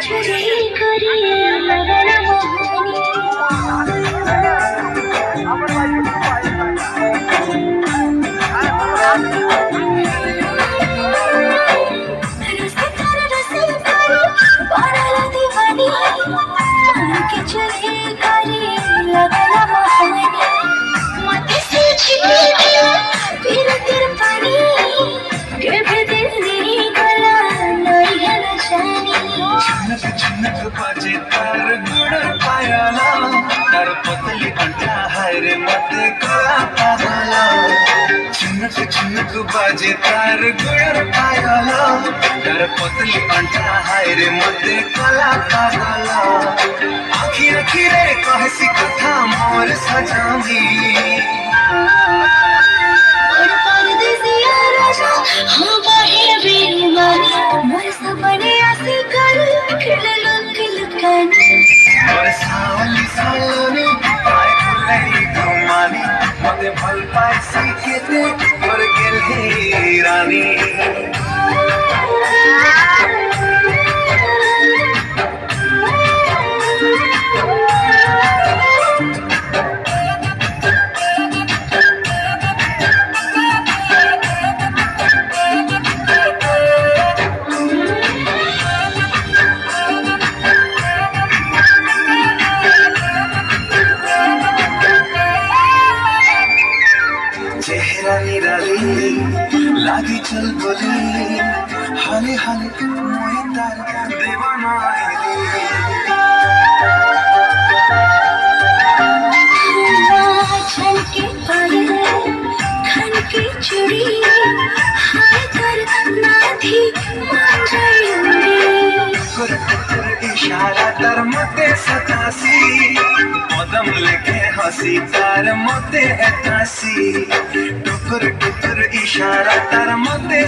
चुरी करे लगन झिनक बाजे तार गुड़ पायाला तार पतली अंटा हायरे मते गला पागला झिनक बाजे तार गुड़ पायाला तार पतली अंटा हायरे मते गला पागला आखी आखी रे कहसी कथा मोर सजावी और परदेसिया राजा हाँ बाहे बेईमानी मोर सपने आसे कर खिललो खिलकानी और सावली सालोनी काय खुलाई घुमानी मते भल पाए सीखेते और गेल हे रानी चेहरा निराली लागी चल बोली हाले हाले मोए तार दीवाना छन के पायल खन के चूड़ी हाय कर नाथी कुर इशारा तर मते सतासी कदम लेके हंसी तार मते एतासी टुकुर टुकुर इशारा तर मते